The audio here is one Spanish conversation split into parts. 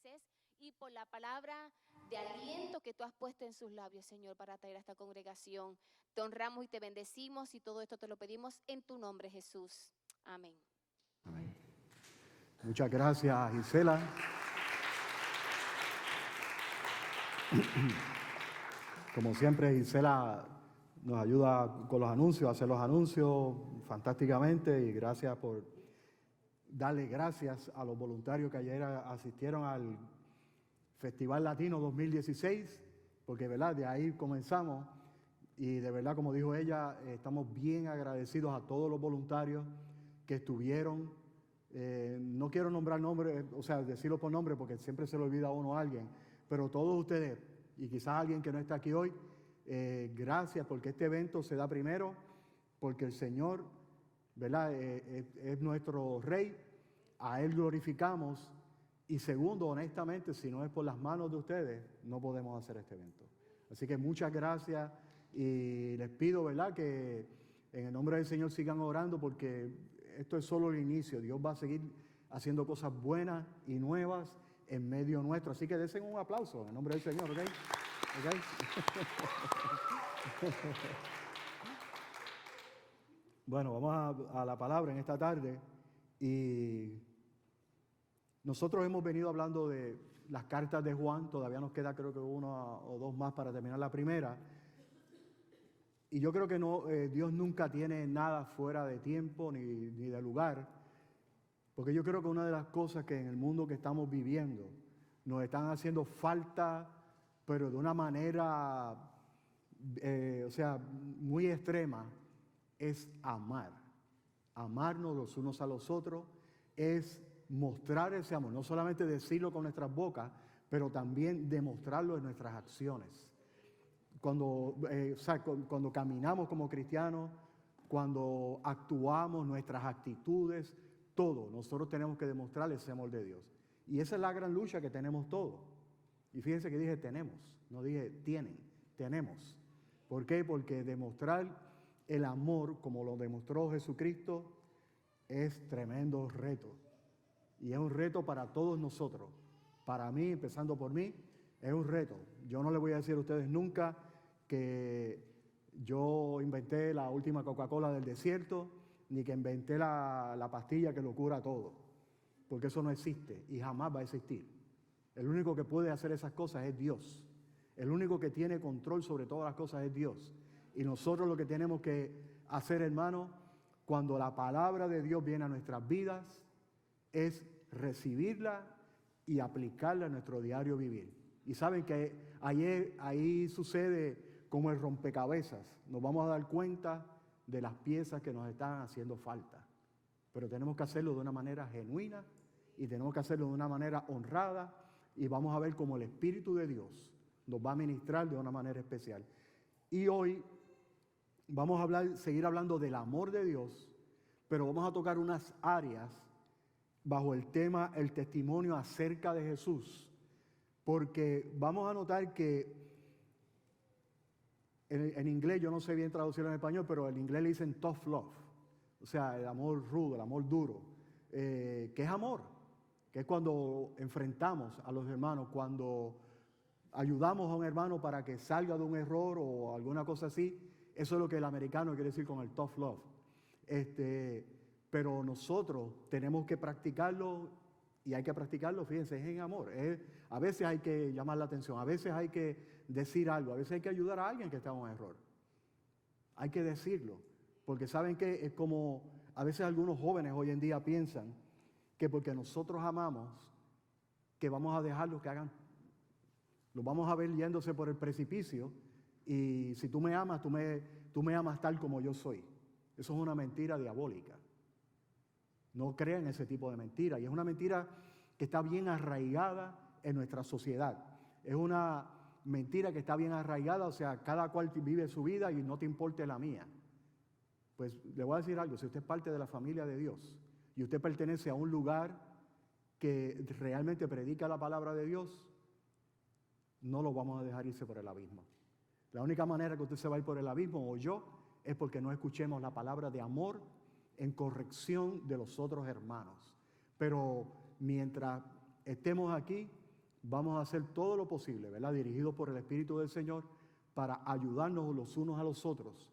Moisés y por la palabra de aliento que tú has puesto en sus labios, Señor, para traer a esta congregación. Te honramos y te bendecimos y todo esto te lo pedimos en tu nombre, Jesús. Amén. Amén. Muchas gracias, Gisela. Como siempre, Gisela nos ayuda con los anuncios, a hacer los anuncios fantásticamente, y gracias por darle gracias a los voluntarios que ayer asistieron al Festival Latino 2016, porque ¿verdad? De ahí comenzamos, y de verdad, como dijo ella, estamos bien agradecidos a todos los voluntarios que estuvieron. No quiero nombrar nombres, o sea, decirlo por nombre, porque siempre se le olvida a uno a alguien, pero todos ustedes, y quizás alguien que no está aquí hoy, gracias, porque este evento se da primero, porque el Señor, ¿verdad? Es nuestro Rey, a Él glorificamos, y segundo, honestamente, si no es por las manos de ustedes, no podemos hacer este evento. Así que muchas gracias, y les pido, ¿verdad?, que en el nombre del Señor sigan orando, porque esto es solo el inicio. Dios va a seguir haciendo cosas buenas y nuevas en medio nuestro. Así que desen un aplauso en el nombre del Señor, ¿ok? ¿Okay? Bueno, vamos a la palabra en esta tarde, y nosotros hemos venido hablando de las cartas de Juan. Todavía nos queda, creo que uno o dos más para terminar la primera. Y yo creo que no, Dios nunca tiene nada fuera de tiempo ni de lugar, porque yo creo que una de las cosas que en el mundo que estamos viviendo nos están haciendo falta, pero de una manera, o sea, muy extrema, es amar. Amarnos los unos a los otros es mostrar ese amor, no solamente decirlo con nuestras bocas, pero también demostrarlo en nuestras acciones. Cuando caminamos como cristianos, cuando actuamos, nuestras actitudes, todo, nosotros tenemos que demostrar ese amor de Dios. Y esa es la gran lucha que tenemos todos. Y fíjense que dije tenemos, no dije tienen, tenemos. ¿Por qué? Porque demostrar el amor como lo demostró Jesucristo es tremendo reto. Y es un reto para todos nosotros. Para mí, empezando por mí, es un reto. Yo no les voy a decir a ustedes nunca que yo inventé la última Coca-Cola del desierto, ni que inventé la pastilla que lo cura todo, porque eso no existe y jamás va a existir. El único que puede hacer esas cosas es Dios. El único que tiene control sobre todas las cosas es Dios. Y nosotros lo que tenemos que hacer, hermano, cuando la palabra de Dios viene a nuestras vidas, es recibirla y aplicarla a nuestro diario vivir. Y saben que ahí sucede como el rompecabezas. Nos vamos a dar cuenta de las piezas que nos están haciendo falta. Pero tenemos que hacerlo de una manera genuina y tenemos que hacerlo de una manera honrada, y vamos a ver cómo el Espíritu de Dios nos va a ministrar de una manera especial. Y hoy vamos a seguir hablando del amor de Dios, pero vamos a tocar unas áreas bajo el tema el testimonio acerca de Jesús, porque vamos a notar que en inglés, yo no sé bien traducirlo en español, pero en inglés le dicen tough love, o sea, el amor rudo, el amor duro, que es amor, que es cuando enfrentamos a los hermanos, cuando ayudamos a un hermano para que salga de un error o alguna cosa así. Eso es lo que el americano quiere decir con el tough love. Pero nosotros tenemos que practicarlo, y hay que practicarlo, fíjense, es en amor. A veces hay que llamar la atención, a veces hay que decir algo, a veces hay que ayudar a alguien que está en un error. Hay que decirlo, porque saben que es como a veces algunos jóvenes hoy en día piensan que porque nosotros amamos, que vamos a dejarlos que hagan, los vamos a ver yéndose por el precipicio, y si tú me amas, tú me amas tal como yo soy. Eso es una mentira diabólica. No crean ese tipo de mentira, y es una mentira que está bien arraigada en nuestra sociedad. Es una mentira que está bien arraigada, o sea, cada cual vive su vida y no te importe la mía. Pues le voy a decir algo: si usted es parte de la familia de Dios y usted pertenece a un lugar que realmente predica la palabra de Dios, no lo vamos a dejar irse por el abismo. La única manera que usted se va a ir por el abismo, o yo, es porque no escuchemos la palabra de amor en corrección de los otros hermanos. Pero mientras estemos aquí, vamos a hacer todo lo posible, ¿verdad? Dirigidos por el Espíritu del Señor, para ayudarnos los unos a los otros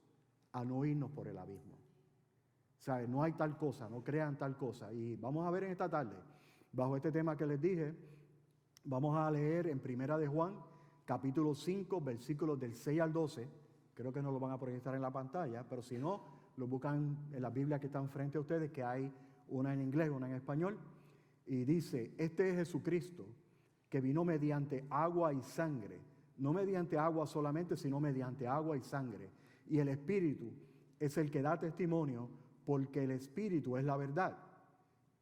a no irnos por el abismo. ¿Sabe? No hay tal cosa, no crean tal cosa. Y vamos a ver en esta tarde, bajo este tema que les dije, vamos a leer en Primera de Juan, capítulo 5, versículos del 6 al 12. Creo que no lo van a proyectar en la pantalla, pero si no, lo buscan en la Biblia que están frente a ustedes, que hay una en inglés, una en español. Y dice, este es Jesucristo, que vino mediante agua y sangre. No mediante agua solamente, sino mediante agua y sangre. Y el Espíritu es el que da testimonio, porque el Espíritu es la verdad.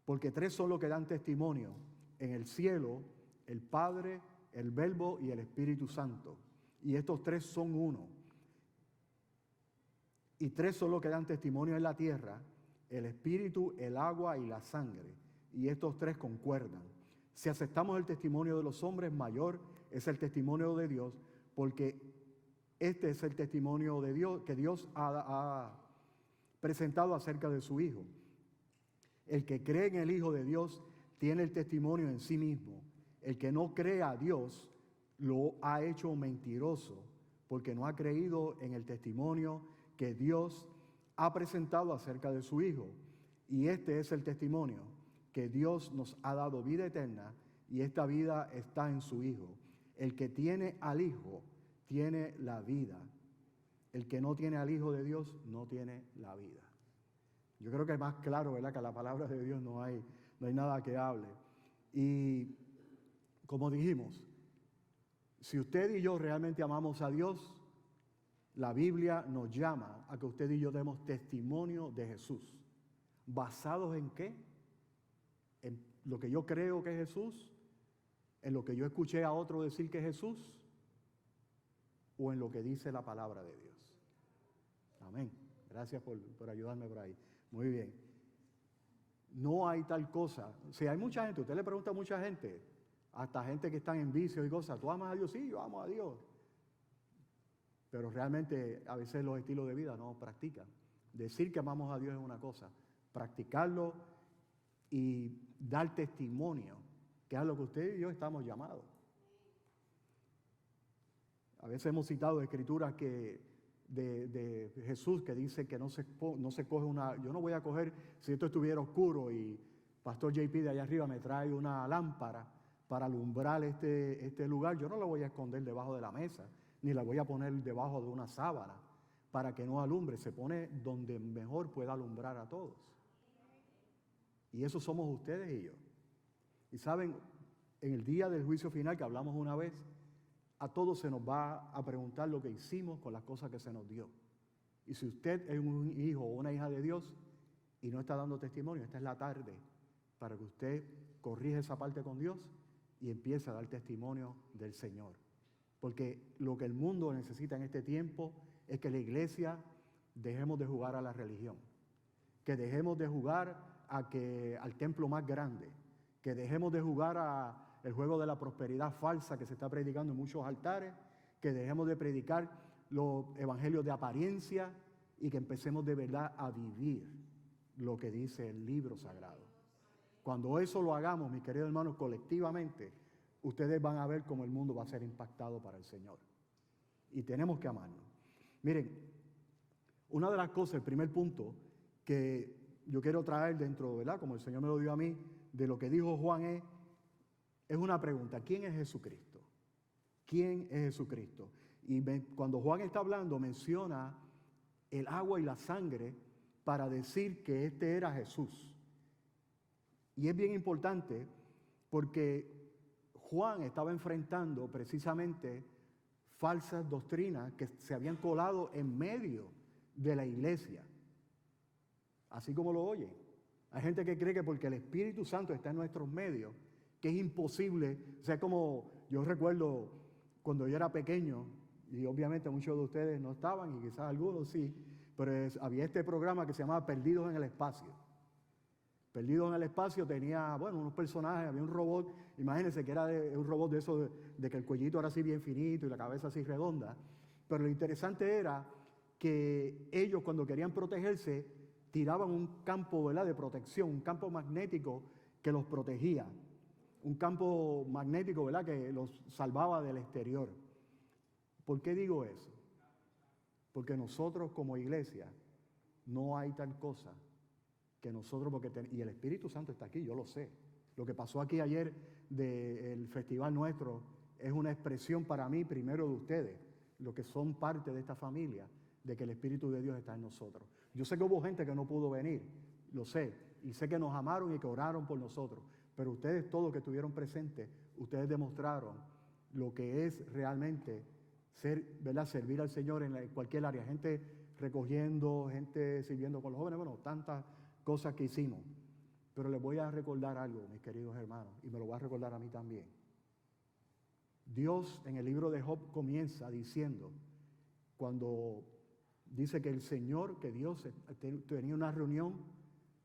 Porque tres son los que dan testimonio en el cielo: el Padre, el Verbo y el Espíritu Santo. Y estos tres son uno. Y tres son los que dan testimonio en la tierra: el Espíritu, el agua y la sangre. Y estos tres concuerdan. Si aceptamos el testimonio de los hombres, mayor es el testimonio de Dios, porque este es el testimonio de Dios que Dios ha presentado acerca de su Hijo. El que cree en el Hijo de Dios tiene el testimonio en sí mismo. El que no cree a Dios lo ha hecho mentiroso, porque no ha creído en el testimonio que Dios ha presentado acerca de su Hijo. Y este es el testimonio, que Dios nos ha dado vida eterna, y esta vida está en su Hijo. El que tiene al Hijo tiene la vida. El que no tiene al Hijo de Dios no tiene la vida. Yo creo que es más claro, ¿verdad?, que a la palabra de Dios no hay nada que hable. Y como dijimos, si usted y yo realmente amamos a Dios, la Biblia nos llama a que usted y yo demos testimonio de Jesús. ¿Basados en qué? En lo que yo creo que es Jesús, en lo que yo escuché a otro decir que es Jesús, o en lo que dice la palabra de Dios. Amén. Gracias por ayudarme por ahí. Muy bien. No hay tal cosa. O sea, hay mucha gente, usted le pregunta a mucha gente, hasta gente que están en vicios y cosas: ¿tú amas a Dios? Sí, yo amo a Dios. Pero realmente a veces los estilos de vida no practican. Decir que amamos a Dios es una cosa, practicarlo y dar testimonio, que es a lo que usted y yo estamos llamados. A veces hemos citado escrituras de Jesús que dice que no se coge una... Yo no voy a coger, si esto estuviera oscuro y Pastor JP de allá arriba me trae una lámpara para alumbrar este lugar, yo no la voy a esconder debajo de la mesa, ni la voy a poner debajo de una sábana para que no alumbre. Se pone donde mejor pueda alumbrar a todos. Y eso somos ustedes y yo. Y saben, en el día del juicio final, que hablamos una vez, a todos se nos va a preguntar lo que hicimos con las cosas que se nos dio. Y si usted es un hijo o una hija de Dios y no está dando testimonio, esta es la tarde para que usted corrija esa parte con Dios y empiece a dar testimonio del Señor. Porque lo que el mundo necesita en este tiempo es que la iglesia dejemos de jugar a la religión, que dejemos de jugar al templo más grande, que dejemos de jugar al juego de la prosperidad falsa que se está predicando en muchos altares, que dejemos de predicar los evangelios de apariencia y que empecemos de verdad a vivir lo que dice el libro sagrado. Cuando eso lo hagamos, mis queridos hermanos, colectivamente, ustedes van a ver cómo el mundo va a ser impactado para el Señor. Y tenemos que amarnos. Miren, una de las cosas, el primer punto que yo quiero traer dentro, ¿verdad?, como el Señor me lo dio a mí, de lo que dijo Juan es una pregunta: ¿quién es Jesucristo? ¿Quién es Jesucristo? Y cuando Juan está hablando, menciona el agua y la sangre para decir que este era Jesús. Y es bien importante porque Juan estaba enfrentando precisamente falsas doctrinas que se habían colado en medio de la iglesia. Así como lo oyen. Hay gente que cree que porque el Espíritu Santo está en nuestros medios, que es imposible. O sea, como yo recuerdo cuando yo era pequeño, y obviamente muchos de ustedes no estaban, y quizás algunos sí, pero había este programa que se llamaba Perdidos en el Espacio. Perdidos en el Espacio tenía, bueno, unos personajes, había un robot, imagínense que era un robot de eso, de que el cuellito era así bien finito y la cabeza así redonda. Pero lo interesante era que ellos, cuando querían protegerse, tiraban un campo, ¿verdad?, de protección, un campo magnético que los protegía. un campo magnético, ¿verdad?, que los salvaba del exterior. ¿Por qué digo eso? Porque nosotros como iglesia no hay tal cosa que nosotros, y el Espíritu Santo está aquí, yo lo sé. Lo que pasó aquí ayer del festival nuestro es una expresión para mí primero de ustedes, los que son parte de esta familia, de que el Espíritu de Dios está en nosotros. Yo sé que hubo gente que no pudo venir, lo sé, y sé que nos amaron y que oraron por nosotros, pero ustedes todos que estuvieron presentes, ustedes demostraron lo que es realmente ser, ¿verdad?, servir al Señor en cualquier área, gente recogiendo, gente sirviendo con los jóvenes, bueno, tantas cosas que hicimos. Pero les voy a recordar algo, mis queridos hermanos, y me lo voy a recordar a mí también. Dios en el libro de Job comienza diciendo, cuando dice que el Señor, que Dios tenía una reunión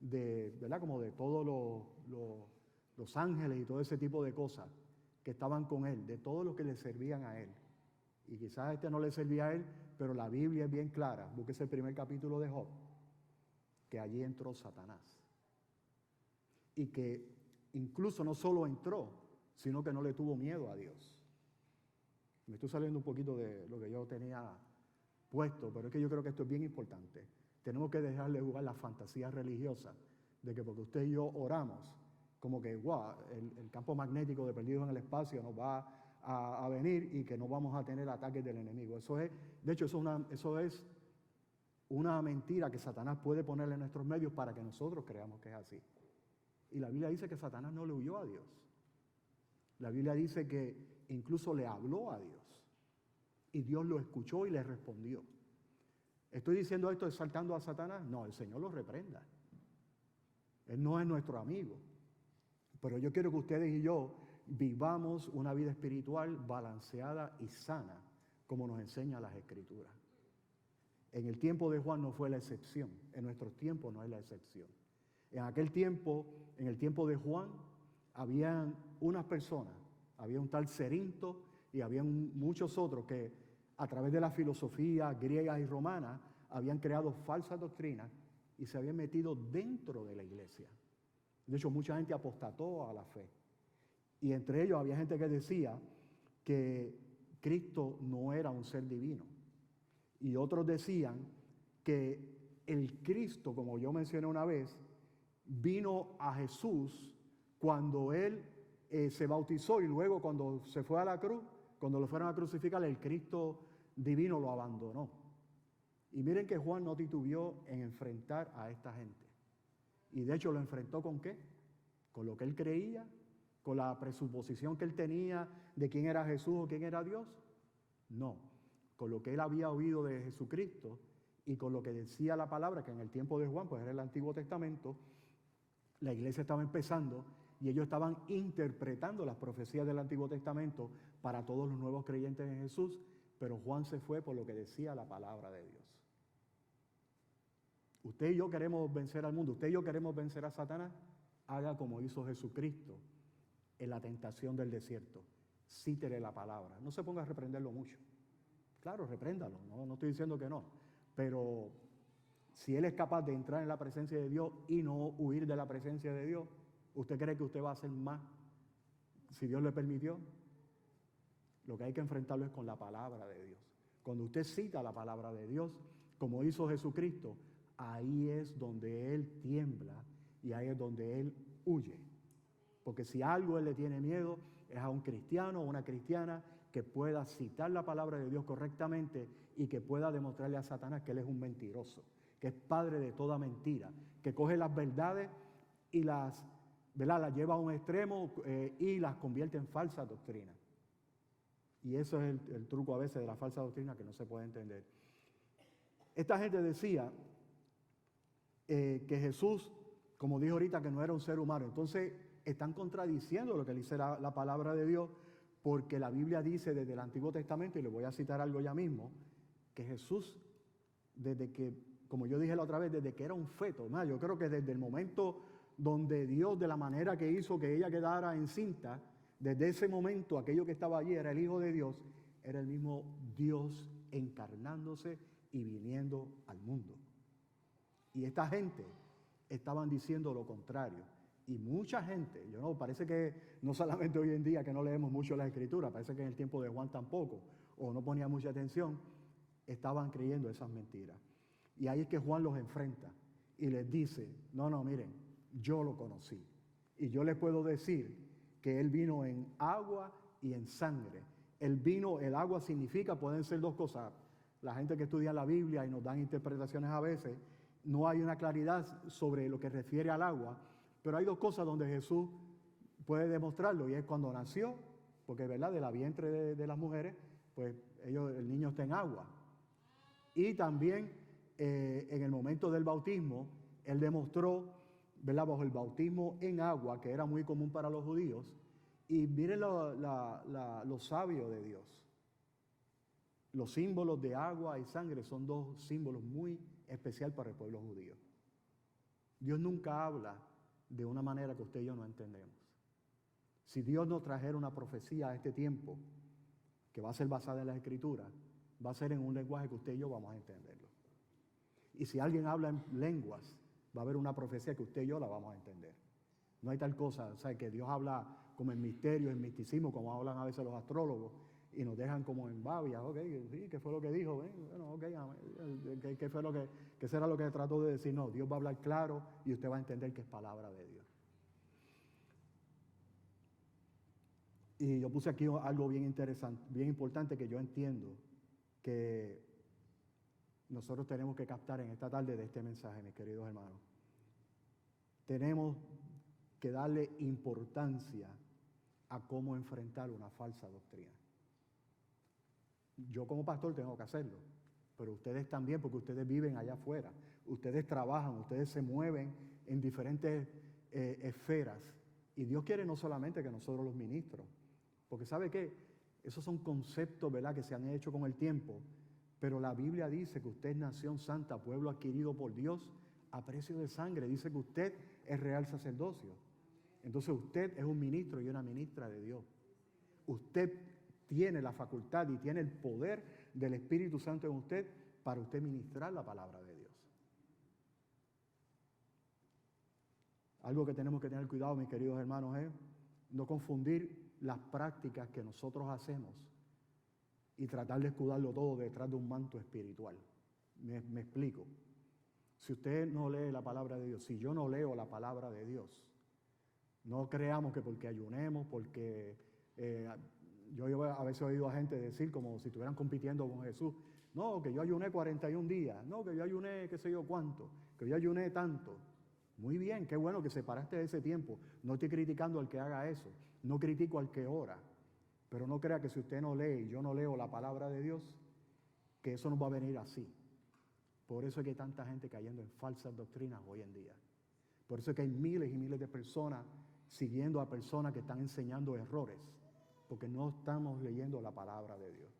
de, ¿verdad?, como de todos los ángeles y todo ese tipo de cosas que estaban con él, de todos los que le servían a él. Y quizás este no le servía a él, pero la Biblia es bien clara. Búsquese el primer capítulo de Job, que allí entró Satanás. Y que incluso no solo entró, sino que no le tuvo miedo a Dios. Me estoy saliendo un poquito de lo que yo tenía puesto, pero es que yo creo que esto es bien importante. Tenemos que dejarle jugar la fantasía religiosa de que porque usted y yo oramos, como que wow, el campo magnético de perdidos en el espacio nos va a venir y que no vamos a tener ataques del enemigo. Eso es, de hecho, eso es una mentira que Satanás puede ponerle en nuestros medios para que nosotros creamos que es así. Y la Biblia dice que Satanás no le huyó a Dios. La Biblia dice que incluso le habló a Dios. Y Dios lo escuchó y le respondió. ¿Estoy diciendo esto exaltando a Satanás? No, el Señor lo reprenda. Él no es nuestro amigo. Pero yo quiero que ustedes y yo vivamos una vida espiritual balanceada y sana, como nos enseña las Escrituras. En el tiempo de Juan no fue la excepción. En nuestros tiempos no es la excepción. En aquel tiempo, en el tiempo de Juan, habían unas personas, había un tal Cerinto y habían muchos otros que a través de la filosofía griega y romana habían creado falsas doctrinas y se habían metido dentro de la iglesia. De hecho, mucha gente apostató a la fe. Y entre ellos había gente que decía que Cristo no era un ser divino. Y otros decían que el Cristo, como yo mencioné una vez, vino a Jesús cuando él se bautizó y luego cuando se fue a la cruz, cuando lo fueron a crucificar, el Cristo divino lo abandonó. Y miren que Juan no titubeó en enfrentar a esta gente. Y de hecho lo enfrentó ¿con qué? Con lo que él creía, con la presuposición que él tenía de quién era Jesús o quién era Dios. No, con lo que él había oído de Jesucristo y con lo que decía la palabra, que en el tiempo de Juan, pues era el Antiguo Testamento, la iglesia estaba empezando y ellos estaban interpretando las profecías del Antiguo Testamento para todos los nuevos creyentes en Jesús, pero Juan se fue por lo que decía la palabra de Dios. Usted y yo queremos vencer al mundo, usted y yo queremos vencer a Satanás, haga como hizo Jesucristo en la tentación del desierto. Cítele la palabra, no se ponga a reprenderlo mucho. Claro, repréndalo, no estoy diciendo que no, pero si él es capaz de entrar en la presencia de Dios y no huir de la presencia de Dios, ¿usted cree que usted va a hacer más si Dios le permitió? Lo que hay que enfrentarlo es con la palabra de Dios. Cuando usted cita la palabra de Dios, como hizo Jesucristo, ahí es donde él tiembla y ahí es donde él huye. Porque si algo él le tiene miedo es a un cristiano o una cristiana que pueda citar la palabra de Dios correctamente y que pueda demostrarle a Satanás que él es un mentiroso, que es padre de toda mentira, que coge las verdades y las lleva a un extremo y las convierte en falsas doctrinas. Y eso es el truco a veces de la falsa doctrina que no se puede entender. Esta gente decía que Jesús, como dijo ahorita, que no era un ser humano. Entonces están contradiciendo lo que dice la palabra de Dios, porque la Biblia dice desde el Antiguo Testamento, y le voy a citar algo ya mismo, que Jesús, desde que, como yo dije la otra vez, desde que era un feto, ¿no? Yo creo que desde el momento donde Dios, de la manera que hizo que ella quedara encinta, desde ese momento aquello que estaba allí era el Hijo de Dios, era el mismo Dios encarnándose y viniendo al mundo. Y esta gente estaban diciendo lo contrario. Y mucha gente, parece que no solamente hoy en día que no leemos mucho la Escritura, parece que en el tiempo de Juan tampoco, o no ponía mucha atención, estaban creyendo esas mentiras. Y ahí es que Juan los enfrenta y les dice, no, miren, yo lo conocí. Y yo les puedo decir que él vino en agua y en sangre. El agua significa, pueden ser dos cosas. La gente que estudia la Biblia y nos dan interpretaciones a veces, no hay una claridad sobre lo que refiere al agua, pero hay dos cosas donde Jesús puede demostrarlo, y es cuando nació, porque ¿verdad? De la vientre de las mujeres, pues el niño está en agua. Y también en el momento del bautismo, él demostró, ¿verdad? Bajo el bautismo en agua, que era muy común para los judíos. Y miren lo sabio de Dios. Los símbolos de agua y sangre son dos símbolos muy especiales para el pueblo judío. Dios nunca habla de una manera que usted y yo no entendemos. Si Dios nos trajera una profecía a este tiempo, que va a ser basada en las Escrituras, va a ser en un lenguaje que usted y yo vamos a entenderlo. Y si alguien habla en lenguas, va a haber una profecía que usted y yo la vamos a entender. No hay tal cosa, o sea, que Dios habla como en misterio, en misticismo, como hablan a veces los astrólogos, y nos dejan como en babia. Ok, sí, ¿qué fue lo que dijo? Bueno, ok, ¿qué fue qué será lo que trató de decir? No, Dios va a hablar claro y usted va a entender que es palabra de Dios. Y yo puse aquí algo bien interesante, bien importante, que yo entiendo que nosotros tenemos que captar en esta tarde de este mensaje, mis queridos hermanos. Tenemos que darle importancia a cómo enfrentar una falsa doctrina. Yo como pastor tengo que hacerlo, pero ustedes también, porque ustedes viven allá afuera, ustedes trabajan, ustedes se mueven en diferentes esferas, y Dios quiere no solamente que nosotros los ministros, porque ¿sabe qué? Esos son conceptos, ¿verdad?, que se han hecho con el tiempo, pero la Biblia dice que usted es nación santa, pueblo adquirido por Dios a precio de sangre. Dice que usted es real sacerdocio. Entonces usted es un ministro y una ministra de Dios. Usted tiene la facultad y tiene el poder del Espíritu Santo en usted para usted ministrar la palabra de Dios. Algo que tenemos que tener cuidado, mis queridos hermanos, es no confundir las prácticas que nosotros hacemos y tratar de escudarlo todo detrás de un manto espiritual. Me explico. Si usted no lee la palabra de Dios, si yo no leo la palabra de Dios, no creamos que porque ayunemos, porque yo a veces he oído a gente decir como si estuvieran compitiendo con Jesús, no, que yo ayuné 41 días, no, que yo ayuné qué sé yo cuánto, que yo ayuné tanto. Muy bien, qué bueno que separaste de ese tiempo. No estoy criticando al que haga eso, no critico al que ora, pero no crea que si usted no lee y yo no leo la palabra de Dios, que eso nos va a venir así. Por eso es que hay tanta gente cayendo en falsas doctrinas hoy en día. Por eso es que hay miles y miles de personas siguiendo a personas que están enseñando errores, porque no estamos leyendo la palabra de Dios.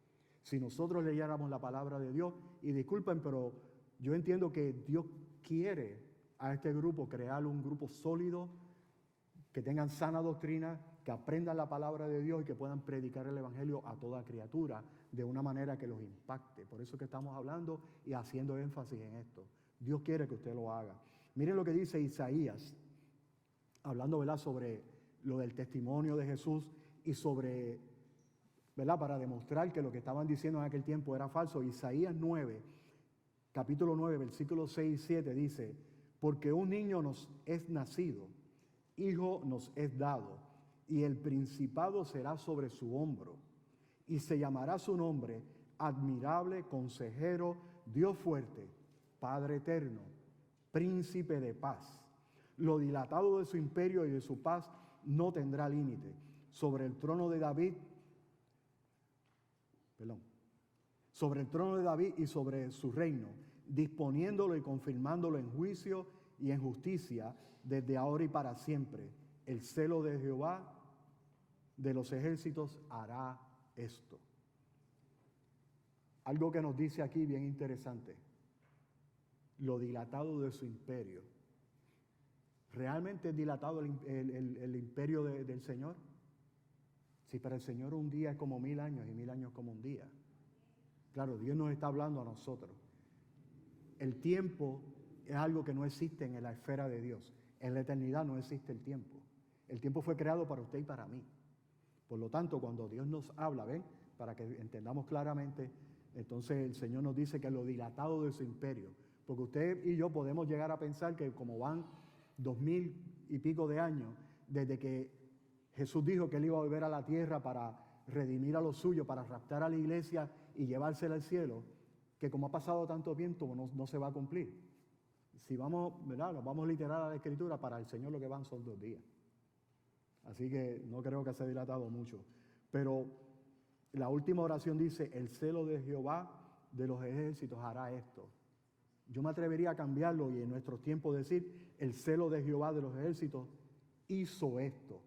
Si nosotros leyéramos la palabra de Dios, y disculpen, pero yo entiendo que Dios quiere a este grupo crear un grupo sólido, que tengan sana doctrina, que aprendan la palabra de Dios y que puedan predicar el Evangelio a toda criatura de una manera que los impacte. Por eso es que estamos hablando y haciendo énfasis en esto. Dios quiere que usted lo haga. Miren lo que dice Isaías, hablando, ¿verdad?, sobre lo del testimonio de Jesús y sobre, ¿verdad?, para demostrar que lo que estaban diciendo en aquel tiempo era falso. Isaías 9, capítulo 9, versículos 6 y 7 dice: porque un niño nos es nacido, hijo nos es dado, y el principado será sobre su hombro, y se llamará su nombre admirable, consejero, Dios fuerte, Padre eterno, príncipe de paz. Lo dilatado de su imperio y de su paz no tendrá límite. Sobre el trono de David, sobre el trono de David y sobre su reino, disponiéndolo y confirmándolo en juicio y en justicia desde ahora y para siempre. El celo de Jehová de los ejércitos hará esto. Algo que nos dice aquí bien interesante: lo dilatado de su imperio. ¿Realmente es dilatado el imperio del Señor? Si para el Señor un día es como 1000 años y 1000 años como un día. Claro, Dios nos está hablando a nosotros. El tiempo es algo que no existe en la esfera de Dios. En la eternidad no existe el tiempo. El tiempo fue creado para usted y para mí. Por lo tanto, cuando Dios nos habla, ¿ven? Para que entendamos claramente, entonces el Señor nos dice que lo dilatado de su imperio. Porque usted y yo podemos llegar a pensar que como van 2000 y pico de años, desde que Jesús dijo que Él iba a volver a la tierra para redimir a los suyos, para raptar a la iglesia y llevársela al cielo, que como ha pasado tanto tiempo no se va a cumplir. Si vamos, ¿verdad? Nos vamos literal a la Escritura, para el Señor lo que van son 2 días. Así que no creo que se ha dilatado mucho. Pero la última oración dice, el celo de Jehová de los ejércitos hará esto. Yo me atrevería a cambiarlo y en nuestros tiempos decir, el celo de Jehová de los ejércitos hizo esto.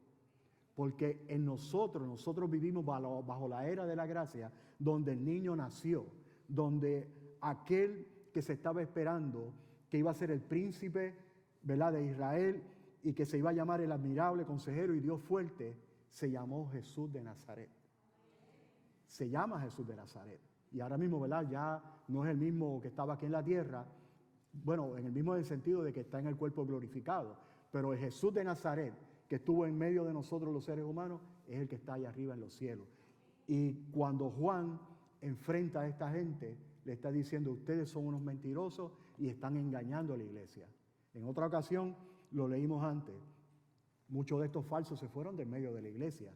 Porque en nosotros vivimos bajo la era de la gracia, donde el niño nació, donde aquel que se estaba esperando, que iba a ser el príncipe, ¿verdad?, de Israel, y que se iba a llamar el admirable consejero y Dios fuerte, se llamó Jesús de Nazaret. Se llama Jesús de Nazaret. Y ahora mismo, ¿verdad?, ya no es el mismo que estaba aquí en la tierra, bueno, en el mismo sentido de que está en el cuerpo glorificado, pero el Jesús de Nazaret, que estuvo en medio de nosotros los seres humanos, es el que está allá arriba en los cielos. Y cuando Juan enfrenta a esta gente, le está diciendo, ustedes son unos mentirosos y están engañando a la iglesia. En otra ocasión, lo leímos antes, muchos de estos falsos se fueron del medio de la iglesia.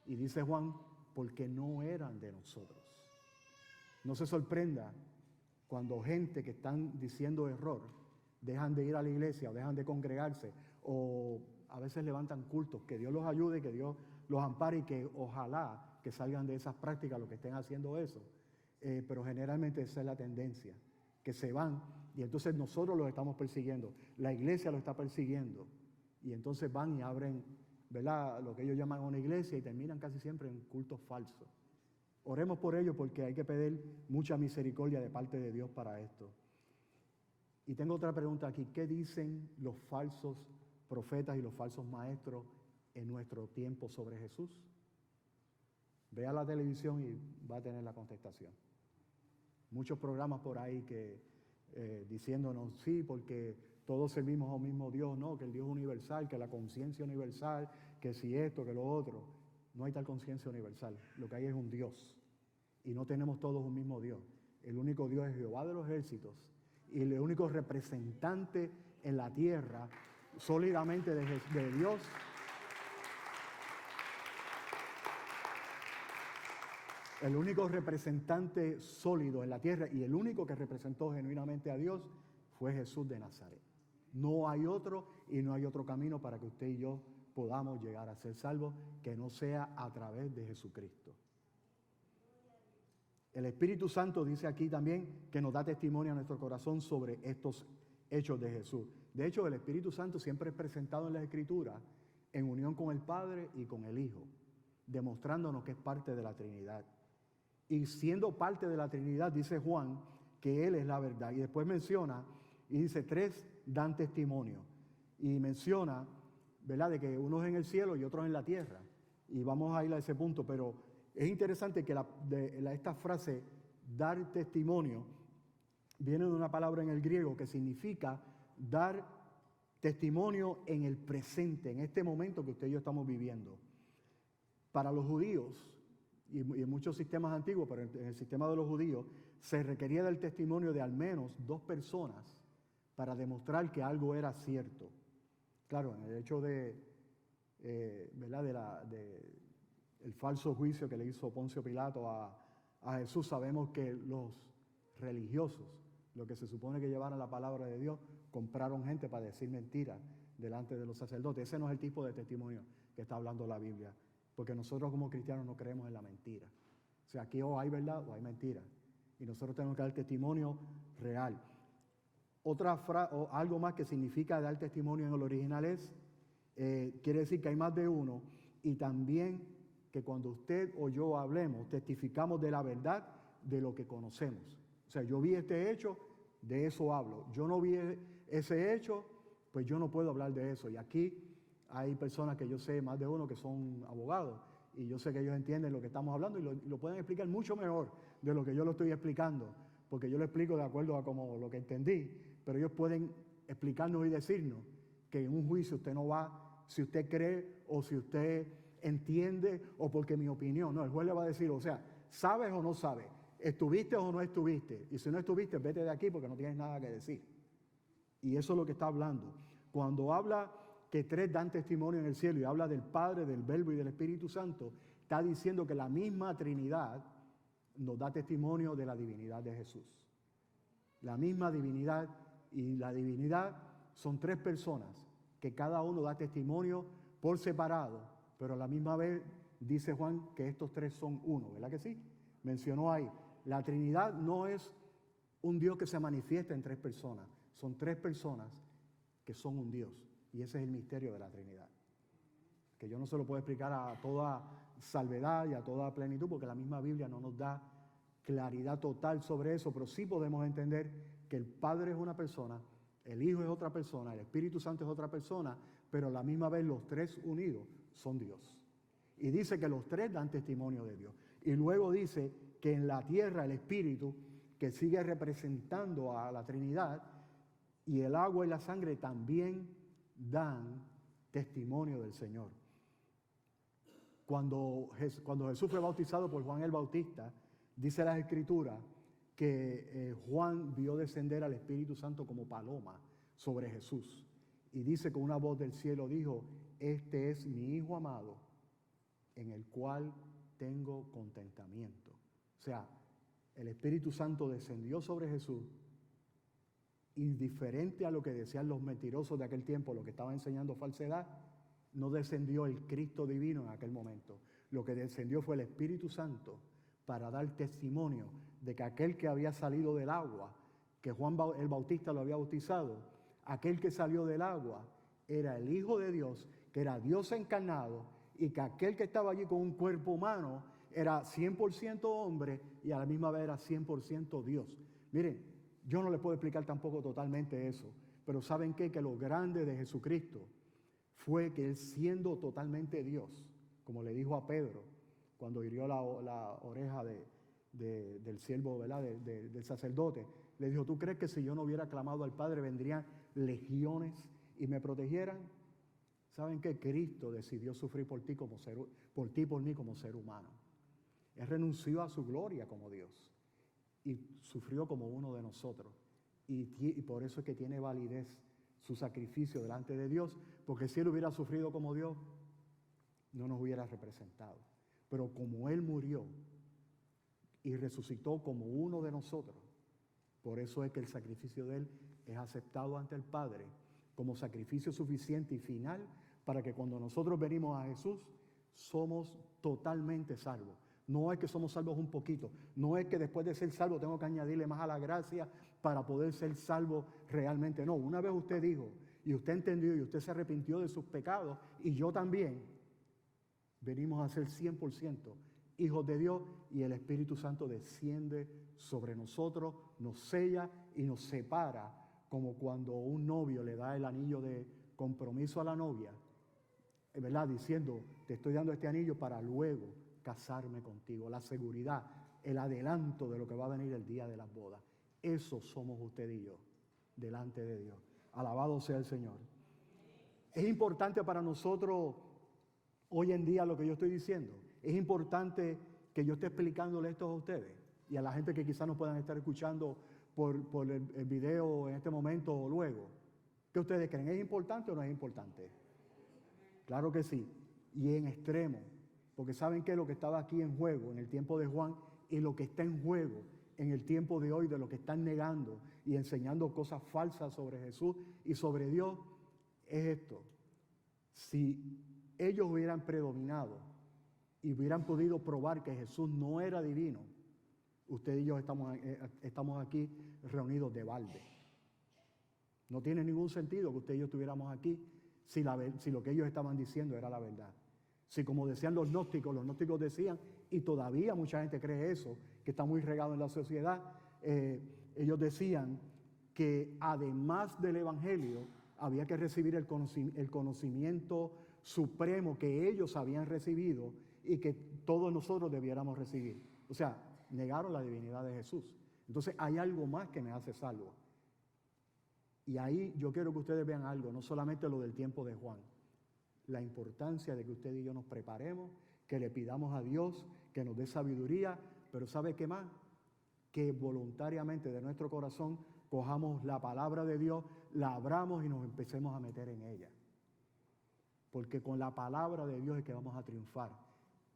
Y dice Juan, porque no eran de nosotros. No se sorprenda cuando gente que están diciendo error, dejan de ir a la iglesia o dejan de congregarse, o a veces levantan cultos. Que Dios los ayude, que Dios los ampare y que ojalá que salgan de esas prácticas los que estén haciendo eso. Pero generalmente esa es la tendencia, que se van y entonces nosotros los estamos persiguiendo, la iglesia lo está persiguiendo y entonces van y abren, ¿verdad?, lo que ellos llaman una iglesia y terminan casi siempre en cultos falsos. Oremos por ellos porque hay que pedir mucha misericordia de parte de Dios para esto. Y tengo otra pregunta aquí, ¿qué dicen los falsos profetas y los falsos maestros en nuestro tiempo sobre Jesús? Vea la televisión y va a tener la contestación. Muchos programas por ahí que diciéndonos, sí, porque todos servimos a un mismo Dios, no, que el Dios universal, que la conciencia universal, que si esto, que lo otro. No hay tal conciencia universal, lo que hay es un Dios. Y no tenemos todos un mismo Dios. El único Dios es Jehová de los ejércitos y el único representante en la tierra sólidamente de Dios. El único representante sólido en la tierra y el único que representó genuinamente a Dios fue Jesús de Nazaret. No hay otro y no hay otro camino para que usted y yo podamos llegar a ser salvos que no sea a través de Jesucristo. El Espíritu Santo dice aquí también que nos da testimonio a nuestro corazón sobre estos hechos de Jesús. De hecho, el Espíritu Santo siempre es presentado en la Escritura en unión con el Padre y con el Hijo, demostrándonos que es parte de la Trinidad. Y siendo parte de la Trinidad, dice Juan, que Él es la verdad. Y después menciona, y dice, 3 dan testimonio. Y menciona, ¿verdad?, de que unos en el cielo y otros en la tierra. Y vamos a ir a ese punto, pero es interesante que esta frase, dar testimonio, viene de una palabra en el griego que significa dar testimonio en el presente, en este momento que usted y yo estamos viviendo. Para los judíos, y en muchos sistemas antiguos, pero en el sistema de los judíos, se requería del testimonio de al menos 2 personas para demostrar que algo era cierto. Claro, en el hecho ¿verdad?, el falso juicio que le hizo Poncio Pilato a Jesús, sabemos que los religiosos, los que se supone que llevaran la palabra de Dios, compraron gente para decir mentiras delante de los sacerdotes. Ese no es el tipo de testimonio que está hablando la Biblia. Porque nosotros como cristianos no creemos en la mentira. O sea, aquí o hay verdad o hay mentira. Y nosotros tenemos que dar testimonio real. Algo más que significa dar testimonio en el original es, quiere decir que hay más de uno. Y también que cuando usted o yo hablemos, testificamos de la verdad de lo que conocemos. O sea, yo vi este hecho, de eso hablo. Yo no vi ese hecho, pues yo no puedo hablar de eso. Y aquí hay personas que yo sé, más de uno, que son abogados, y yo sé que ellos entienden lo que estamos hablando y lo pueden explicar mucho mejor de lo que yo lo estoy explicando, porque yo lo explico de acuerdo a como lo que entendí, pero ellos pueden explicarnos y decirnos que en un juicio usted no va si usted cree o si usted entiende o porque mi opinión. No, el juez le va a decir, o sea, ¿sabes o no sabes? ¿Estuviste o no estuviste? Y si no estuviste, vete de aquí porque no tienes nada que decir. Y eso es lo que está hablando. Cuando habla que tres dan testimonio en el cielo y habla del Padre, del Verbo y del Espíritu Santo, está diciendo que la misma Trinidad nos da testimonio de la divinidad de Jesús. La misma divinidad, y la divinidad son tres personas que cada uno da testimonio por separado, pero a la misma vez dice Juan que estos tres son uno, ¿verdad que sí? Mencionó ahí, la Trinidad no es un Dios que se manifiesta en tres personas, son tres personas que son un Dios, y ese es el misterio de la Trinidad, que yo no se lo puedo explicar a toda salvedad y a toda plenitud, porque la misma Biblia no nos da claridad total sobre eso, pero sí podemos entender que el Padre es una persona, el Hijo es otra persona, el Espíritu Santo es otra persona, pero a la misma vez los tres unidos son Dios. Y dice que los tres dan testimonio de Dios. Y luego dice que en la tierra el Espíritu, que sigue representando a la Trinidad, y el agua y la sangre también dan testimonio del Señor. Cuando Jesús fue bautizado por Juan el Bautista, dice las Escrituras que Juan vio descender al Espíritu Santo como paloma sobre Jesús. Y dice con una voz del cielo, dijo, este es mi Hijo amado, en el cual tengo contentamiento. O sea, el Espíritu Santo descendió sobre Jesús y diferente a lo que decían los mentirosos de aquel tiempo, lo que estaban enseñando falsedad, no descendió el Cristo divino en aquel momento. Lo que descendió fue el Espíritu Santo para dar testimonio de que aquel que había salido del agua, que Juan el Bautista lo había bautizado, aquel que salió del agua era el Hijo de Dios, que era Dios encarnado, y que aquel que estaba allí con un cuerpo humano era 100% hombre y a la misma vez era 100% Dios. Miren, yo no les puedo explicar tampoco totalmente eso, pero ¿saben qué? Que lo grande de Jesucristo fue que Él, siendo totalmente Dios, como le dijo a Pedro cuando hirió la oreja del siervo, ¿verdad? Del sacerdote, le dijo, ¿tú crees que si yo no hubiera clamado al Padre vendrían legiones y me protegieran? ¿Saben qué? Cristo decidió sufrir por ti y por mí como ser humano. Él renunció a su gloria como Dios y sufrió como uno de nosotros. Y por eso es que tiene validez su sacrificio delante de Dios, porque si Él hubiera sufrido como Dios, no nos hubiera representado. Pero como Él murió y resucitó como uno de nosotros, por eso es que el sacrificio de Él es aceptado ante el Padre como sacrificio suficiente y final para que cuando nosotros venimos a Jesús, somos totalmente salvos. No es que somos salvos un poquito, no es que después de ser salvo tengo que añadirle más a la gracia para poder ser salvo realmente. No, una vez usted dijo y usted entendió y usted se arrepintió de sus pecados y yo también, venimos a ser 100% hijos de Dios y el Espíritu Santo desciende sobre nosotros, nos sella y nos separa, como cuando un novio le da el anillo de compromiso a la novia, ¿verdad? Diciendo, te estoy dando este anillo para luego casarme contigo. La seguridad, el adelanto de lo que va a venir el día de las bodas. Eso somos usted y yo, delante de Dios. Alabado sea el Señor. Es importante para nosotros hoy en día lo que yo estoy diciendo. Es importante que yo esté explicándole esto a ustedes y a la gente que quizás nos puedan estar escuchando por el video en este momento o luego. ¿Qué ustedes creen? ¿Es importante o no es importante? Claro que sí, y en extremo, porque saben que lo que estaba aquí en juego en el tiempo de Juan y lo que está en juego en el tiempo de hoy de lo que están negando y enseñando cosas falsas sobre Jesús y sobre Dios, es esto. Si ellos hubieran predominado y hubieran podido probar que Jesús no era divino, usted y yo estamos aquí reunidos de balde. No tiene ningún sentido que usted y yo estuviéramos aquí si lo que ellos estaban diciendo era la verdad. Si como decían los gnósticos decían, y todavía mucha gente cree eso, que está muy regado en la sociedad, ellos decían que además del Evangelio había que recibir el conocimiento supremo que ellos habían recibido y que todos nosotros debiéramos recibir. O sea, negaron la divinidad de Jesús. Entonces hay algo más que me hace salvo. Y ahí yo quiero que ustedes vean algo, no solamente lo del tiempo de Juan, la importancia de que usted y yo nos preparemos, que le pidamos a Dios que nos dé sabiduría, pero ¿sabe qué más? Que voluntariamente de nuestro corazón cojamos la palabra de Dios, la abramos y nos empecemos a meter en ella. Porque con la palabra de Dios es que vamos a triunfar.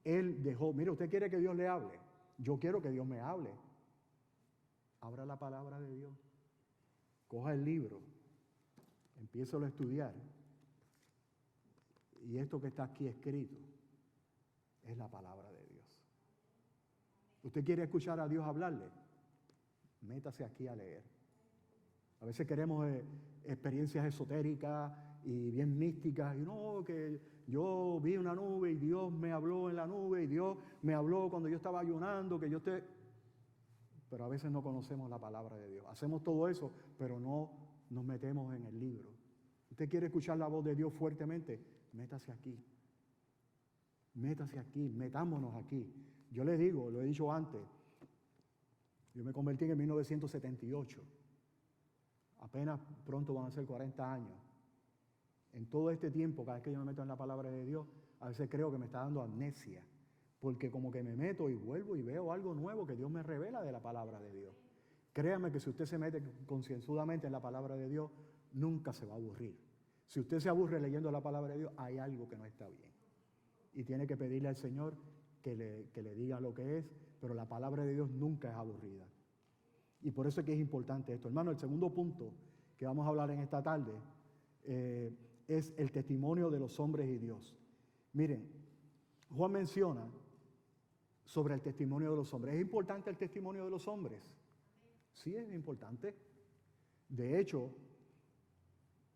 Él dejó, mire, usted quiere que Dios le hable, yo quiero que Dios me hable. Abra la palabra de Dios, coja el libro, empiézalo a estudiar. Y esto que está aquí escrito es la palabra de Dios. ¿Usted quiere escuchar a Dios hablarle? Métase aquí a leer. A veces queremos experiencias esotéricas y bien místicas. Y no, que yo vi una nube y Dios me habló en la nube y Dios me habló cuando yo estaba ayunando, que yo esté... Pero a veces no conocemos la palabra de Dios. Hacemos todo eso, pero no nos metemos en el libro. ¿Usted quiere escuchar la voz de Dios fuertemente? Métase aquí. Métase aquí, metámonos aquí. Yo le digo, lo he dicho antes, yo me convertí en 1978. Apenas pronto van a ser 40 años. En todo este tiempo, cada vez que yo me meto en la palabra de Dios, a veces creo que me está dando amnesia. Porque como que me meto y vuelvo y veo algo nuevo que Dios me revela de la palabra de Dios. Créame que si usted se mete concienzudamente en la palabra de Dios, nunca se va a aburrir. Si usted se aburre leyendo la palabra de Dios, hay algo que no está bien. Y tiene que pedirle al Señor que le diga lo que es, pero la palabra de Dios nunca es aburrida. Y por eso es que es importante esto. Hermano, el segundo punto que vamos a hablar en esta tarde es el testimonio de los hombres y Dios. Miren, Juan menciona sobre el testimonio de los hombres. ¿Es importante el testimonio de los hombres? Sí, es importante. De hecho,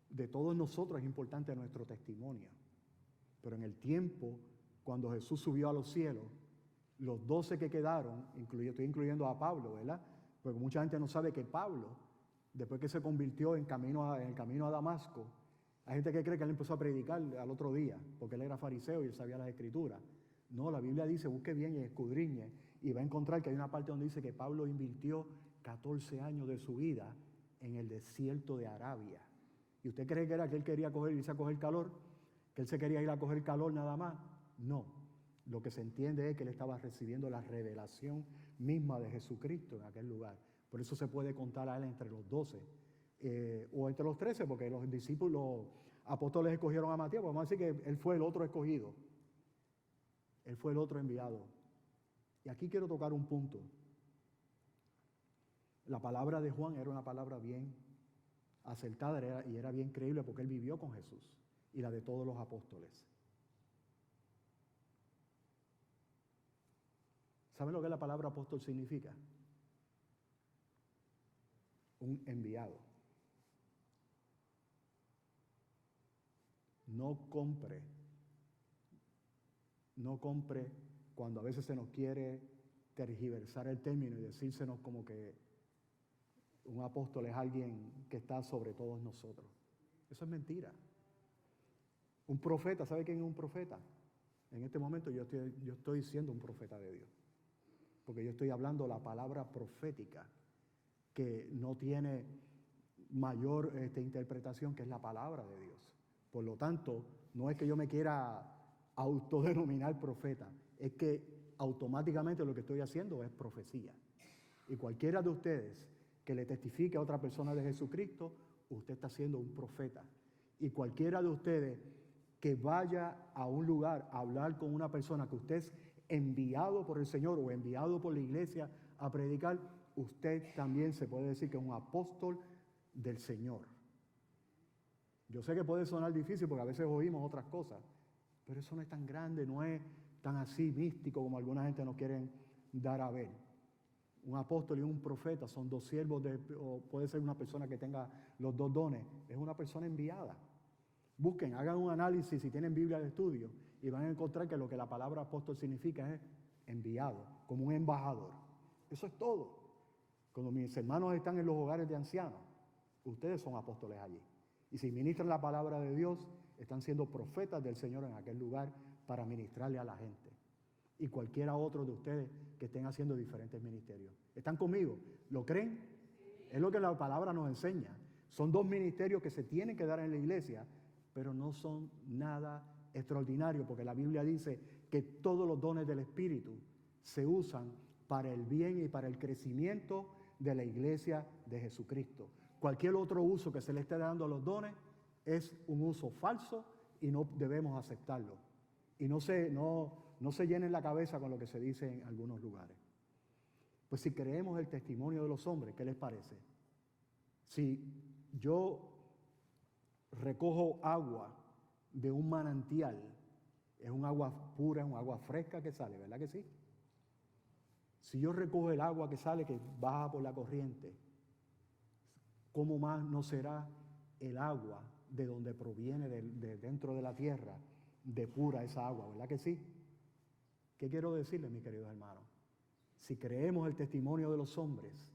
de todos nosotros es importante nuestro testimonio. Pero en el tiempo, cuando Jesús subió a los cielos, los 12 que quedaron, estoy incluyendo a Pablo, ¿verdad? Porque mucha gente no sabe que Pablo, después que se convirtió en el camino a Damasco, hay gente que cree que él empezó a predicar al otro día, porque él era fariseo y él sabía las escrituras. No, la Biblia dice, busque bien y escudriñe, y va a encontrar que hay una parte donde dice que Pablo invirtió 14 años de su vida en el desierto de Arabia. ¿Y usted cree que era que él quería irse a coger calor? ¿Que él se quería ir a coger calor nada más? No. Lo que se entiende es que él estaba recibiendo la revelación misma de Jesucristo en aquel lugar. Por eso se puede contar a él entre los 12 o entre los 13, porque los discípulos, los apóstoles escogieron a Matías. Vamos a decir que él fue el otro escogido. Él fue el otro enviado. Y aquí quiero tocar un punto. La palabra de Juan era una palabra bien acertada y era bien creíble porque él vivió con Jesús, y la de todos los apóstoles. ¿Saben lo que la palabra apóstol significa? Un enviado. No compre cuando a veces se nos quiere tergiversar el término y decírsenos como que un apóstol es alguien que está sobre todos nosotros. Eso es mentira. Un profeta, ¿sabe quién es un profeta? En este momento yo estoy siendo un profeta de Dios, porque yo estoy hablando la palabra profética, que no tiene mayor interpretación, que es la palabra de Dios. Por lo tanto, no es que yo me quiera autodenominar profeta, es que automáticamente lo que estoy haciendo es profecía. Y cualquiera de ustedes que le testifique a otra persona de Jesucristo, usted está siendo un profeta. Y cualquiera de ustedes que vaya a un lugar a hablar con una persona que usted es enviado por el Señor o enviado por la iglesia a predicar, usted también se puede decir que es un apóstol del Señor. Yo sé que puede sonar difícil porque a veces oímos otras cosas, pero eso no es tan grande, no es tan así místico como alguna gente nos quieren dar a ver. Un apóstol y un profeta son dos siervos, o puede ser una persona que tenga los dos dones, es una persona enviada. Busquen, hagan un análisis si tienen Biblia de estudio y van a encontrar que lo que la palabra apóstol significa es enviado, como un embajador. Eso es todo. Cuando mis hermanos están en los hogares de ancianos, ustedes son apóstoles allí. Y si ministran la palabra de Dios, están siendo profetas del Señor en aquel lugar para ministrarle a la gente. Y cualquiera otro de ustedes que estén haciendo diferentes ministerios. ¿Están conmigo? ¿Lo creen? Es lo que la palabra nos enseña. Son dos ministerios que se tienen que dar en la iglesia, pero no son nada extraordinario, porque la Biblia dice que todos los dones del Espíritu se usan para el bien y para el crecimiento de la iglesia de Jesucristo. Cualquier otro uso que se le esté dando a los dones es un uso falso y no debemos aceptarlo. Y no se llenen la cabeza con lo que se dice en algunos lugares. Pues si creemos el testimonio de los hombres, ¿qué les parece? Si yo recojo agua de un manantial, es un agua pura, es un agua fresca que sale, ¿verdad que sí? Si yo recojo el agua que sale, que baja por la corriente, ¿cómo más no será el agua de donde proviene, de dentro de la tierra, de pura esa agua, ¿verdad que sí? ¿Qué quiero decirles, mis queridos hermanos? Si creemos el testimonio de los hombres,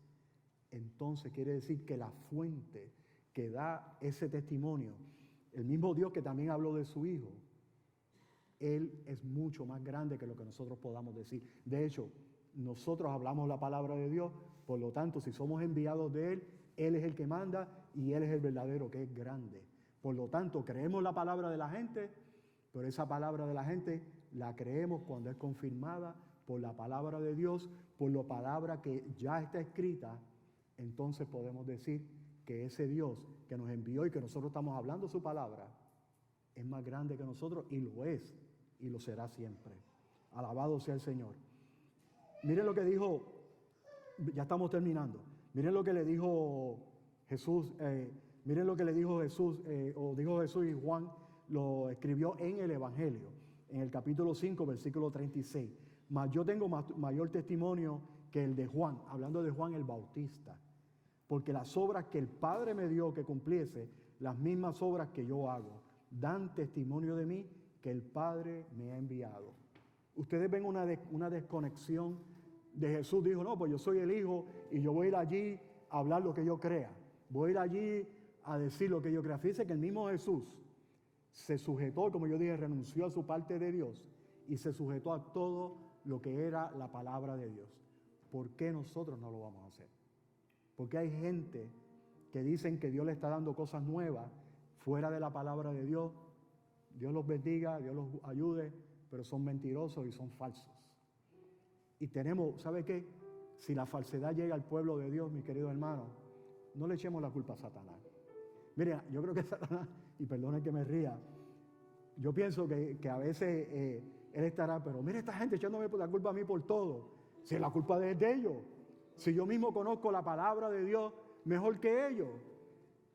entonces quiere decir que la fuente que da ese testimonio, el mismo Dios que también habló de su Hijo, Él es mucho más grande que lo que nosotros podamos decir. De hecho, nosotros hablamos la palabra de Dios, por lo tanto, si somos enviados de Él, Él es el que manda y Él es el verdadero, que es grande. Por lo tanto, creemos la palabra de la gente, pero esa palabra de la gente la creemos cuando es confirmada por la palabra de Dios, por la palabra que ya está escrita. Entonces podemos decir que ese Dios que nos envió y que nosotros estamos hablando su palabra es más grande que nosotros, y lo es, y lo será siempre. Alabado sea el Señor. Miren lo que dijo, ya estamos terminando, miren lo que le dijo Jesús, miren lo que le dijo Jesús, o dijo Jesús, y Juan lo escribió en el Evangelio, en el capítulo 5, versículo 36. Mas yo tengo mayor testimonio que el de Juan, hablando de Juan el Bautista, porque las obras que el Padre me dio que cumpliese, las mismas obras que yo hago, dan testimonio de mí que el Padre me ha enviado. Ustedes ven una desconexión de Jesús. Dijo, no, pues yo soy el Hijo y yo voy a ir allí a hablar lo que yo crea. Voy a ir allí a decir lo que yo crea. Fíjense que el mismo Jesús se sujetó, como yo dije, renunció a su parte de Dios y se sujetó a todo lo que era la palabra de Dios. ¿Por qué nosotros no lo vamos a hacer? Porque hay gente que dicen que Dios le está dando cosas nuevas fuera de la palabra de Dios. Dios los bendiga, Dios los ayude, pero son mentirosos y son falsos. Y tenemos, ¿sabe qué? Si la falsedad llega al pueblo de Dios, mis queridos hermanos, no le echemos la culpa a Satanás. Miren, yo creo que Satanás, y perdonen que me ría, yo pienso que a veces él estará, pero mire esta gente echándome la culpa a mí por todo. Si la culpa es de ellos. Si yo mismo conozco la palabra de Dios mejor que ellos,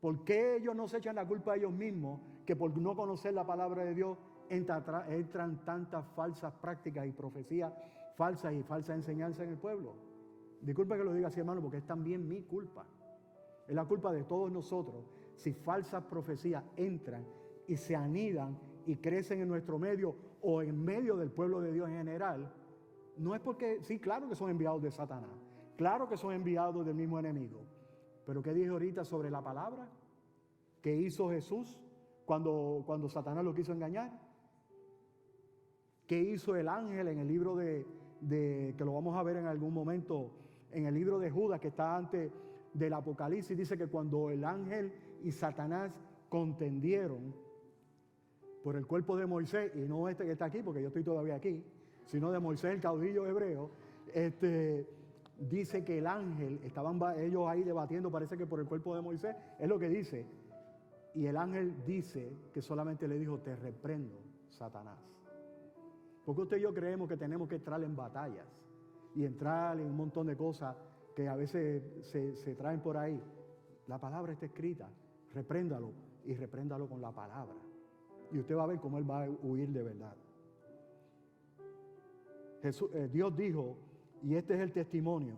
¿por qué ellos no se echan la culpa a ellos mismos que por no conocer la palabra de Dios entran tantas falsas prácticas y profecías falsas y falsas enseñanzas en el pueblo? Disculpe que lo diga así, hermano, porque es también mi culpa. Es la culpa de todos nosotros si falsas profecías entran y se anidan y crecen en nuestro medio o en medio del pueblo de Dios en general. No es porque, sí, claro que son enviados de Satanás, claro que son enviados del mismo enemigo, pero ¿qué dije ahorita sobre la palabra? ¿Qué hizo Jesús cuando Satanás lo quiso engañar? ¿Qué hizo el ángel en el libro que lo vamos a ver en algún momento, en el libro de Judas que está antes del Apocalipsis? Dice que cuando el ángel y Satanás contendieron por el cuerpo de Moisés, y no este que está aquí, porque yo estoy todavía aquí, sino de Moisés, el caudillo hebreo, dice que el ángel, estaban ellos ahí debatiendo, parece que por el cuerpo de Moisés, es lo que dice, y el ángel dice que solamente le dijo, te reprendo, Satanás. Porque usted y yo creemos que tenemos que entrar en batallas y entrar en un montón de cosas que a veces se traen por ahí. La palabra está escrita, repréndalo y repréndalo con la palabra. Y usted va a ver cómo él va a huir de verdad. Dios dijo, y este es el testimonio,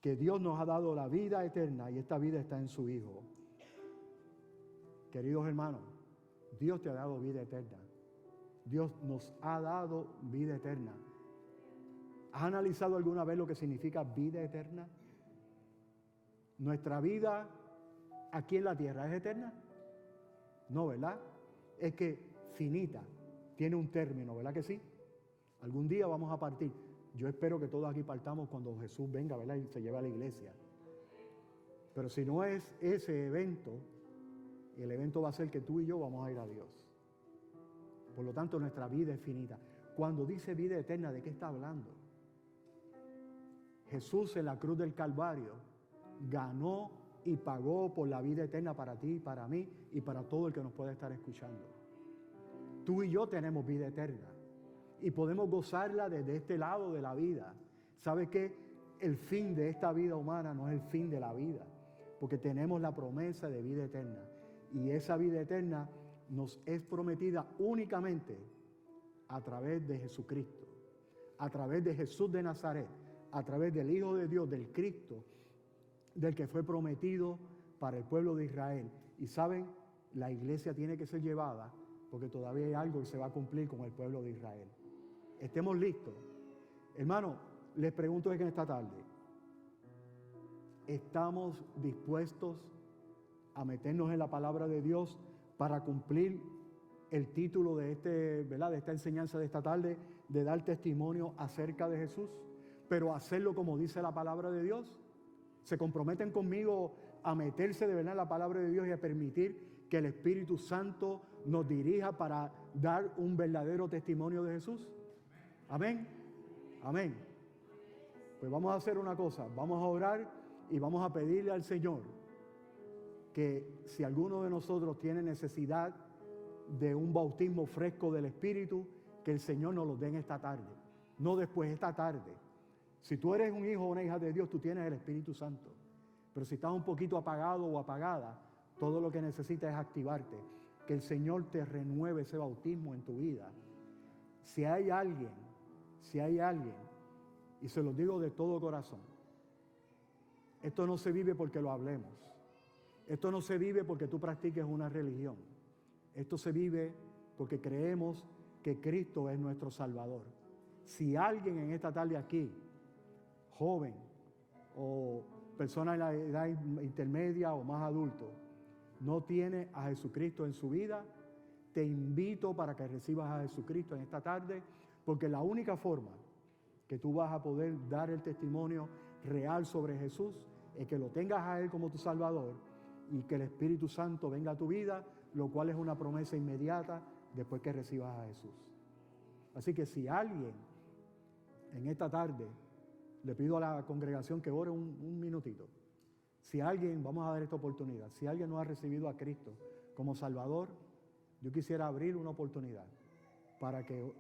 que Dios nos ha dado la vida eterna y esta vida está en su Hijo. Queridos hermanos, Dios te ha dado vida eterna. Dios nos ha dado vida eterna. ¿Has analizado alguna vez lo que significa vida eterna? ¿Nuestra vida aquí en la tierra es eterna? No, ¿verdad? Es que finita, tiene un término, ¿verdad que sí? Algún día vamos a partir. Yo espero que todos aquí partamos cuando Jesús venga, ¿verdad? Y se lleve a la iglesia. Pero si no es ese evento, el evento va a ser que tú y yo vamos a ir a Dios. Por lo tanto, nuestra vida es finita. Cuando dice vida eterna, ¿de qué está hablando? Jesús en la cruz del Calvario ganó y pagó por la vida eterna para ti, para mí y para todo el que nos pueda estar escuchando. Tú y yo tenemos vida eterna y podemos gozarla desde este lado de la vida. ¿Sabe qué? El fin de esta vida humana no es el fin de la vida, porque tenemos la promesa de vida eterna. Y esa vida eterna nos es prometida únicamente a través de Jesucristo, a través de Jesús de Nazaret, a través del Hijo de Dios, del Cristo, del que fue prometido para el pueblo de Israel. Y saben, la iglesia tiene que ser llevada porque todavía hay algo que se va a cumplir con el pueblo de Israel. Estemos listos. Hermano, les pregunto en esta tarde, ¿estamos dispuestos a meternos en la palabra de Dios para cumplir el título de ¿verdad?, de esta enseñanza de esta tarde, de dar testimonio acerca de Jesús, pero hacerlo como dice la palabra de Dios? ¿Se comprometen conmigo a meterse de verdad en la palabra de Dios y a permitir que el Espíritu Santo nos dirija para dar un verdadero testimonio de Jesús? Amén. Amén. Pues vamos a hacer una cosa, vamos a orar y vamos a pedirle al Señor que si alguno de nosotros tiene necesidad de un bautismo fresco del Espíritu, que el Señor nos lo dé en esta tarde, no después, esta tarde. Si tú eres un hijo o una hija de Dios, tú tienes el Espíritu Santo. Pero si estás un poquito apagado o apagada, todo lo que necesitas es activarte, que el Señor te renueve ese bautismo en tu vida. Si hay alguien, y se los digo de todo corazón, esto no se vive porque lo hablemos. Esto no se vive porque tú practiques una religión. Esto se vive porque creemos que Cristo es nuestro Salvador. Si alguien en esta tarde aquí, joven o persona en la edad intermedia o más adulto, no tiene a Jesucristo en su vida, te invito para que recibas a Jesucristo en esta tarde, porque la única forma que tú vas a poder dar el testimonio real sobre Jesús es que lo tengas a Él como tu Salvador y que el Espíritu Santo venga a tu vida, lo cual es una promesa inmediata después que recibas a Jesús. Así que si alguien en esta tarde, le pido a la congregación que ore un minutito. Si alguien, vamos a dar esta oportunidad, si alguien no ha recibido a Cristo como Salvador, yo quisiera abrir una oportunidad para que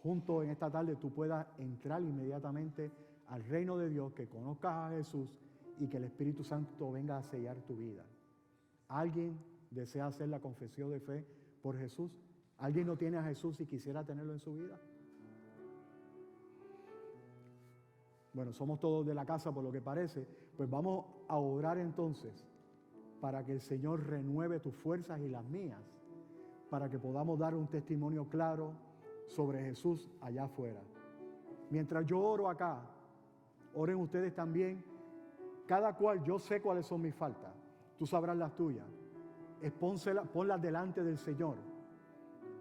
junto en esta tarde tú puedas entrar inmediatamente al reino de Dios, que conozcas a Jesús y que el Espíritu Santo venga a sellar tu vida. ¿Alguien desea hacer la confesión de fe por Jesús? ¿Alguien no tiene a Jesús y quisiera tenerlo en su vida? Bueno, somos todos de la casa por lo que parece, pues vamos a orar entonces para que el Señor renueve tus fuerzas y las mías, para que podamos dar un testimonio claro sobre Jesús allá afuera. Mientras yo oro acá, oren ustedes también. Cada cual, yo sé cuáles son mis faltas, tú sabrás las tuyas. Ponlas delante del Señor.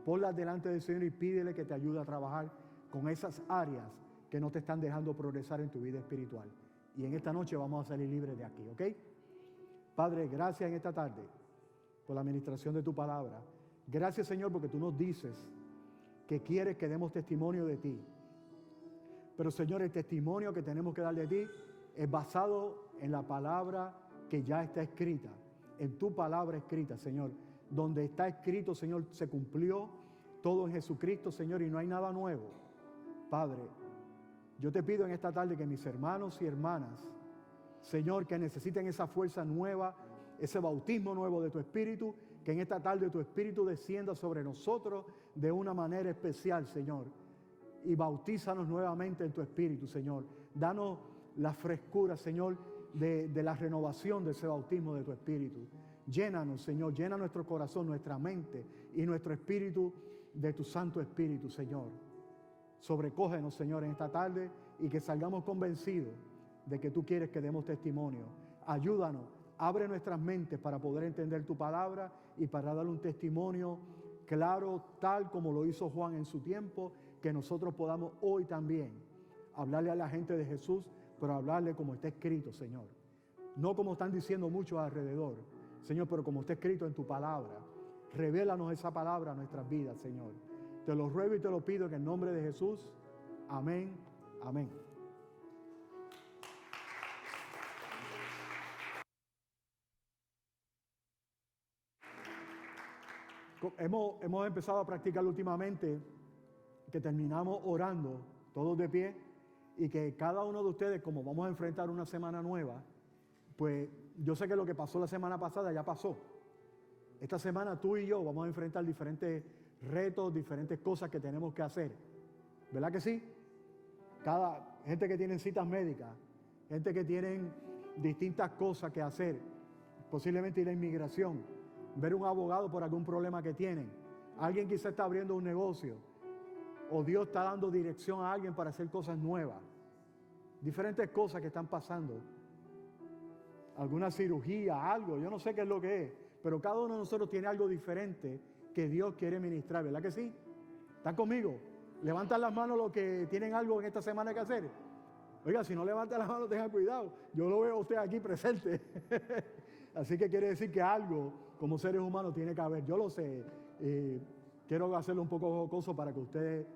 Ponlas delante del Señor y pídele que te ayude a trabajar con esas áreas que no te están dejando progresar en tu vida espiritual. Y en esta noche vamos a salir libres de aquí, ¿ok? Padre, gracias en esta tarde por la administración de tu palabra. Gracias, Señor, porque tú nos dices que quieres que demos testimonio de ti. Pero, Señor, el testimonio que tenemos que dar de ti es basado en la palabra que ya está escrita, en tu palabra escrita, Señor. Donde está escrito, Señor, se cumplió todo en Jesucristo, Señor, y no hay nada nuevo. Padre, yo te pido en esta tarde que mis hermanos y hermanas, Señor, que necesiten esa fuerza nueva, ese bautismo nuevo de tu Espíritu, que en esta tarde tu Espíritu descienda sobre nosotros de una manera especial, Señor. Y bautízanos nuevamente en tu Espíritu, Señor. Danos la frescura, Señor, de la renovación de ese bautismo de tu Espíritu. Llénanos, Señor, llena nuestro corazón, nuestra mente y nuestro espíritu de tu Santo Espíritu, Señor. Sobrecógenos, Señor, en esta tarde y que salgamos convencidos de que tú quieres que demos testimonio. Ayúdanos, abre nuestras mentes para poder entender tu palabra y para dar un testimonio claro, tal como lo hizo Juan en su tiempo, que nosotros podamos hoy también hablarle a la gente de Jesús, pero hablarle como está escrito, Señor. no como están diciendo muchos alrededor, Señor, pero como está escrito en tu palabra. Revélanos esa palabra a nuestras vidas, Señor. Te lo ruego y te lo pido en el nombre de Jesús. Amén, amén. Hemos empezado a practicar últimamente que terminamos orando, todos de pie, y que cada uno de ustedes, como vamos a enfrentar una semana nueva, pues yo sé que lo que pasó la semana pasada ya pasó. Esta semana tú y yo vamos a enfrentar diferentes retos, diferentes cosas que tenemos que hacer. ¿Verdad que sí? Gente que tiene citas médicas, gente que tienen distintas cosas que hacer, posiblemente ir a inmigración, ver un abogado por algún problema que tienen. Alguien quizá está abriendo un negocio, o Dios está dando dirección a alguien para hacer cosas nuevas. Diferentes cosas que están pasando. Alguna cirugía, algo, yo no sé qué es lo que es, pero cada uno de nosotros tiene algo diferente que Dios quiere ministrar, ¿verdad que sí? ¿Están conmigo? Levantan las manos los que tienen algo en esta semana que hacer. Oiga, si no levantan las manos, tengan cuidado. Yo lo veo a usted aquí presente. Así que quiere decir que algo como seres humanos tiene que haber. Yo lo sé. Quiero hacerlo un poco jocoso para que ustedes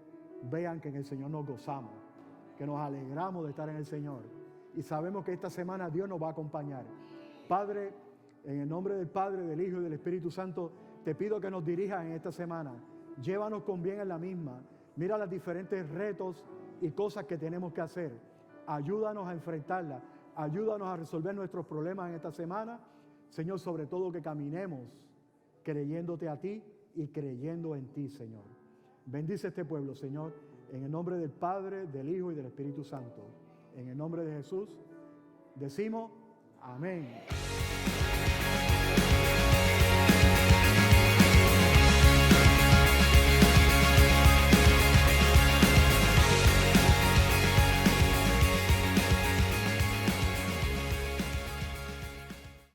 vean que en el Señor nos gozamos, que nos alegramos de estar en el Señor. Y sabemos que esta semana Dios nos va a acompañar. Padre, en el nombre del Padre, del Hijo y del Espíritu Santo, te pido que nos dirijas en esta semana. Llévanos con bien en la misma. Mira los diferentes retos y cosas que tenemos que hacer. Ayúdanos a enfrentarlas. Ayúdanos a resolver nuestros problemas en esta semana. Señor, sobre todo que caminemos creyéndote a ti y creyendo en ti, Señor. Bendice este pueblo, Señor, en el nombre del Padre, del Hijo y del Espíritu Santo. En el nombre de Jesús, decimos amén.